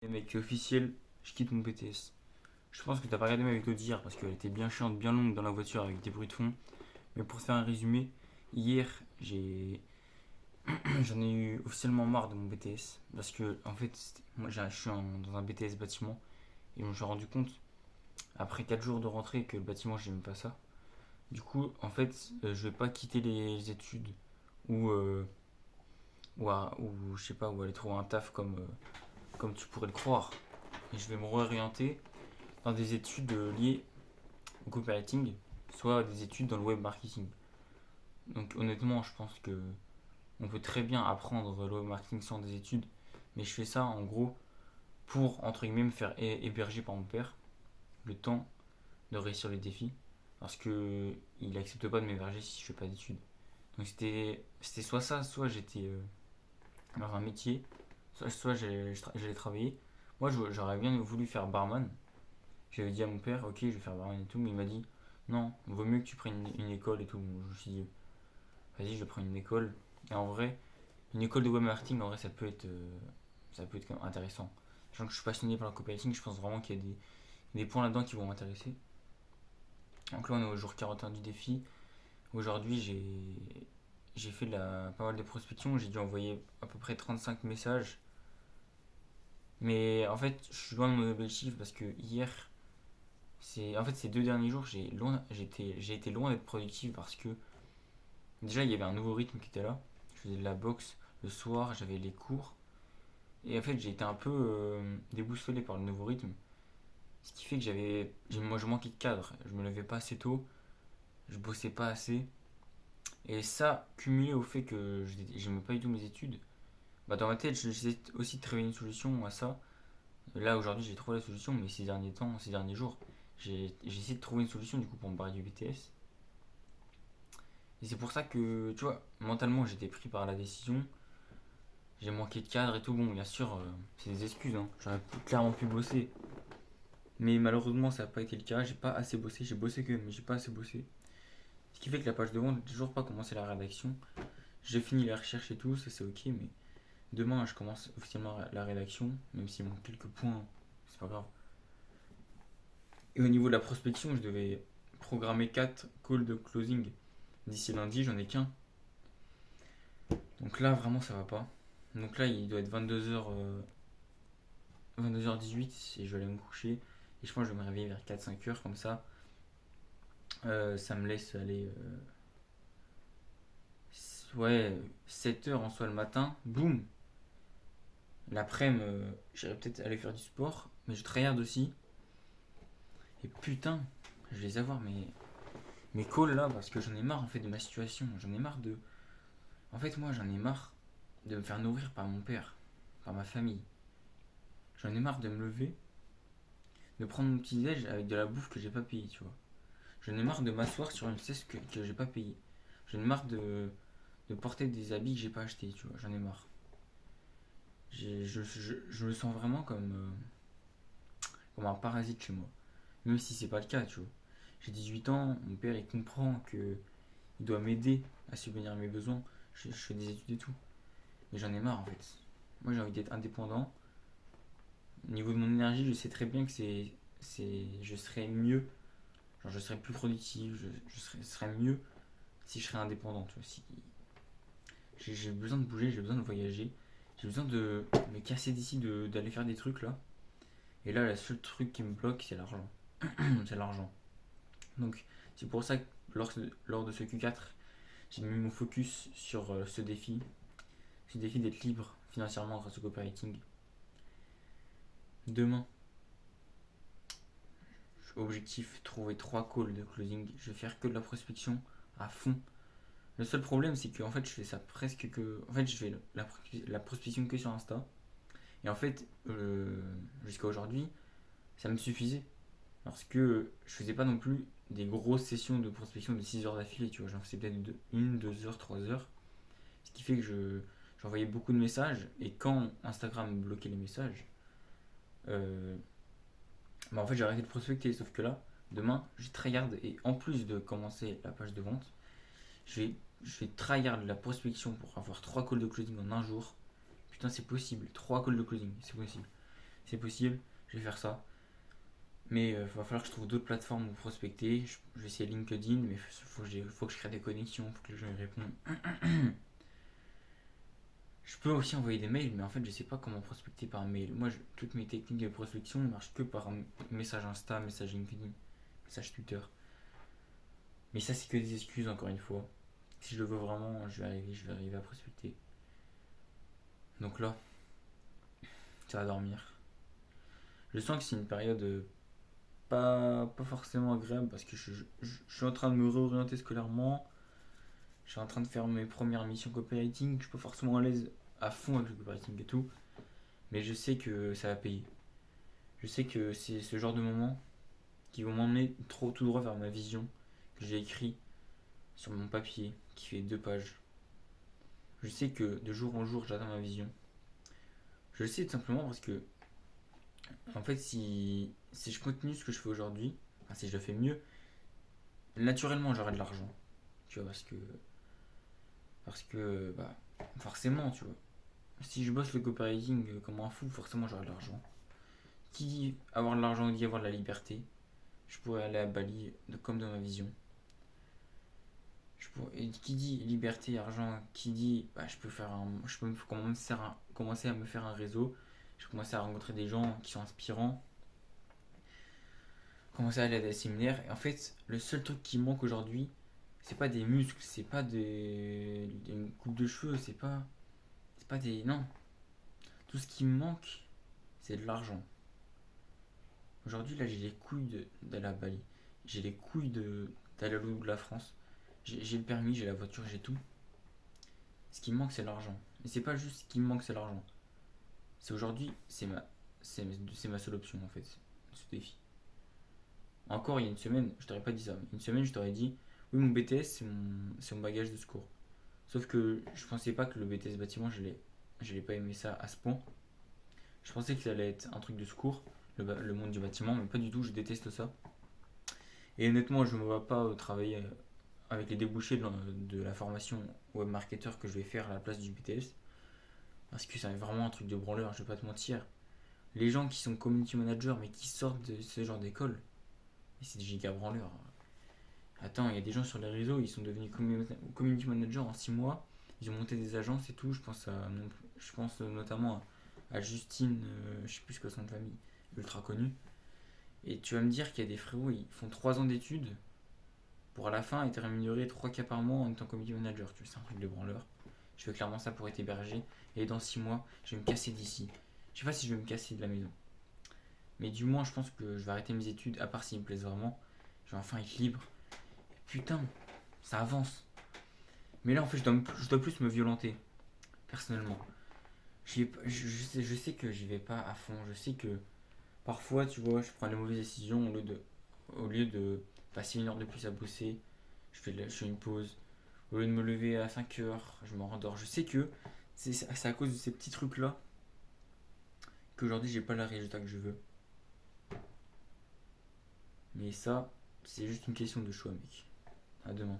Et mec, c'est officiel, je quitte mon BTS. Je pense que t'as pas regardé ma vidéo d'hier parce qu'elle était bien chiante, bien longue dans la voiture avec des bruits de fond. Mais pour te faire un résumé, hier, j'en ai eu officiellement marre de mon BTS. Parce que, en fait, moi je suis dans un BTS bâtiment et je me suis rendu compte, après 4 jours de rentrée, que le bâtiment, j'aime pas ça. Du coup, en fait, je vais pas quitter les études ou, ou je sais pas, ou aller trouver un taf comme tu pourrais le croire. Et je vais me réorienter dans des études liées au copywriting, soit des études dans le web marketing. Donc honnêtement, je pense que on peut très bien apprendre le web marketing sans des études, mais je fais ça en gros pour entre guillemets me faire héberger par mon père le temps de réussir le défi parce que il accepte pas de m'héberger si je fais pas d'études. Donc c'était soit ça, soit j'étais dans un métier, soit j'allais travailler. Moi j'aurais bien voulu faire barman. J'avais dit à mon père, ok, je vais faire barman et tout, mais il m'a dit, non, vaut mieux que tu prennes une école et tout. Je me suis dit, vas-y, je prends une école. Et en vrai, une école de web marketing, en vrai, ça peut être quand même intéressant. Sachant que je suis passionné par le copywriting, je pense vraiment qu'il y a des points là-dedans qui vont m'intéresser. Donc là, on est au jour 41 du défi. Aujourd'hui, j'ai fait pas mal de prospection. J'ai dû envoyer à peu près 35 messages. Mais en fait, je suis loin de mon objectif parce que hier, en fait, ces 2 derniers jours, j'ai été loin d'être productif parce que déjà, il y avait un nouveau rythme qui était là. Je faisais de la boxe le soir, j'avais les cours. Et en fait, j'ai été un peu déboussolé par le nouveau rythme. Ce qui fait que moi, je manquais de cadre. Je me levais pas assez tôt, je bossais pas assez. Et ça, cumulé au fait que je n'aimais pas du tout mes études, bah dans ma tête, j'essaie aussi de trouver une solution à ça. Là, aujourd'hui, j'ai trouvé la solution, mais ces derniers temps, ces derniers jours, j'ai essayé de trouver une solution du coup pour me barrer du BTS. Et c'est pour ça que, tu vois, mentalement, j'étais pris par la décision. J'ai manqué de cadre et tout. Bon, bien sûr, c'est des excuses, hein. J'aurais clairement pu bosser. Mais malheureusement, ça n'a pas été le cas. J'ai pas assez bossé. J'ai bossé que, mais j'ai pas assez bossé. Ce qui fait que la page de vente, j'ai toujours pas commencé la rédaction. J'ai fini la recherche et tout, ça c'est ok, mais demain, je commence officiellement la rédaction, même s'il manque quelques points, c'est pas grave. Et au niveau de la prospection, je devais programmer 4 calls de closing. D'ici lundi, j'en ai qu'un. Donc là, vraiment, ça va pas. Donc là, il doit être 22h18 et je vais aller me coucher. Et je pense que je vais me réveiller vers 4-5 heures comme ça. Ça me laisse aller ouais, 7 heures en soi le matin. Boum. L'après-midi, j'irai peut-être aller faire du sport. Mais je tryhard aussi. Et putain, je vais les avoir mes calls là parce que j'en ai marre en fait de ma situation. J'en ai marre de. En fait, moi j'en ai marre de me faire nourrir par mon père, par ma famille. J'en ai marre de me lever, de prendre mon petit déj avec de la bouffe que j'ai pas payée, tu vois. J'en ai marre de m'asseoir sur une cesse que j'ai pas payée. J'en ai marre de porter des habits que j'ai pas achetés, tu vois. J'en ai marre. Je me sens vraiment comme un parasite chez moi. Même si c'est pas le cas, tu vois. J'ai 18 ans, mon père il comprend que il doit m'aider à subvenir à mes besoins. Je fais des études et tout. Mais j'en ai marre en fait. Moi j'ai envie d'être indépendant. Au niveau de mon énergie, je sais très bien que je serais mieux. Genre je serais plus productif, je serais mieux si je serais indépendant. Tu vois. Si, j'ai besoin de bouger, j'ai besoin de voyager. J'ai besoin de me casser d'ici, d'aller faire des trucs là. Et là, le seul truc qui me bloque, c'est l'argent. C'est l'argent. Donc, c'est pour ça que lors de ce Q4, j'ai mis mon focus sur ce défi d'être libre financièrement grâce au copywriting. Demain, objectif trouver 3 calls de closing. Je vais faire que de la prospection à fond. Le seul problème, c'est que en fait, je fais ça presque que. En fait, je fais la prospection que sur Insta. Et en fait, jusqu'à aujourd'hui, ça me suffisait. Parce que je faisais pas non plus des grosses sessions de prospection de 6 heures d'affilée, tu vois. J'en faisais peut-être 1, 2 heures, 3 heures. Ce qui fait que j'envoyais beaucoup de messages. Et quand Instagram bloquait les messages, euh, bah en fait, j'ai arrêté de prospecter. Sauf que là, demain, je tryhard. Et en plus de commencer la page de vente, je vais, je vais tryhard la prospection pour avoir 3 calls de closing en un jour. Putain, c'est possible. 3 calls de closing, c'est possible. c'est possible, je vais faire ça. Mais il va falloir que je trouve d'autres plateformes où prospecter. Je vais essayer LinkedIn, mais faut que je crée des connexions, faut que les gens y répondent. Je peux aussi envoyer des mails, mais en fait, je sais pas comment prospecter par mail. Moi, toutes mes techniques de prospection ne marchent que par message Insta, message LinkedIn, message Twitter. Mais ça, c'est que des excuses, encore une fois. Si je le veux vraiment, je vais arriver à prospecter. Donc là, ça va dormir. Je sens que c'est une période pas forcément agréable parce que je suis en train de me réorienter scolairement. Je suis en train de faire mes premières missions copywriting. Je suis pas forcément à l'aise à fond avec le copywriting et tout. Mais je sais que ça va payer. Je sais que c'est ce genre de moments qui vont m'emmener trop tout droit vers ma vision que j'ai écrit sur mon papier qui fait 2 pages. Je sais que de jour en jour j'atteins ma vision. Je le sais tout simplement parce que en fait si je continue ce que je fais aujourd'hui, enfin, si je le fais mieux, naturellement j'aurai de l'argent. Tu vois parce que bah forcément tu vois. Si je bosse le copywriting comme un fou, forcément j'aurai de l'argent. Qui dit avoir de l'argent dit avoir de la liberté. Je pourrais aller à Bali comme dans ma vision. Et qui dit liberté, argent, qui dit bah, je peux commencer à me faire un réseau, je peux commencer à rencontrer des gens qui sont inspirants, commencer à aller à des séminaires. Et en fait, le seul truc qui manque aujourd'hui, c'est pas des muscles, c'est pas une coupe de cheveux, c'est pas des. Non. Tout ce qui me manque, c'est de l'argent. Aujourd'hui, là, j'ai les couilles d'aller à Bali. J'ai les couilles d'aller à l'autre bout de la France. J'ai le permis, j'ai la voiture, j'ai tout. Ce qui me manque, c'est l'argent. Et c'est pas juste ce qui me manque, c'est l'argent. C'est aujourd'hui, c'est ma seule option en fait, ce défi. Encore il y a une semaine, je t'aurais pas dit ça. Une semaine, je t'aurais dit, oui, mon BTS, c'est mon bagage de secours. Sauf que je pensais pas que le BTS bâtiment, je l'ai pas aimé ça à ce point. Je pensais que ça allait être un truc de secours, le monde du bâtiment, mais pas du tout, je déteste ça. Et honnêtement, je ne me vois pas travailler avec les débouchés de la formation web marketer que je vais faire à la place du BTS. Parce que c'est vraiment un truc de branleur, je vais pas te mentir. Les gens qui sont community managers mais qui sortent de ce genre d'école, c'est des giga branleurs. Attends, il y a des gens sur les réseaux, ils sont devenus community managers en 6 mois. Ils ont monté des agences et tout. Je pense notamment à Justine, je sais plus ce que son nom de famille, ultra connu. Et tu vas me dire qu'il y a des frérots, ils font 3 ans d'études pour à la fin être rémunérés 3K par mois en étant community manager. Tu vois, c'est un truc de branleur. Je fais clairement ça pour être hébergé. Et dans 6 mois, je vais me casser d'ici. Je sais pas si je vais me casser de la maison. Mais du moins, je pense que je vais arrêter mes études, à part s'ils me plaisent vraiment. Je vais enfin être libre. Et putain, ça avance. Mais là, en fait, je dois plus me violenter, personnellement. Je sais que j'y vais pas à fond. Je sais que parfois, tu vois, je prends les mauvaises décisions au lieu de passer 1 heure de plus à bosser. Je fais une pause. Au lieu de me lever à 5 heures, je me rendors. Je sais que c'est à cause de ces petits trucs-là qu'aujourd'hui, j'ai pas le résultat que je veux. Mais ça, c'est juste une question de choix, mec. À demain.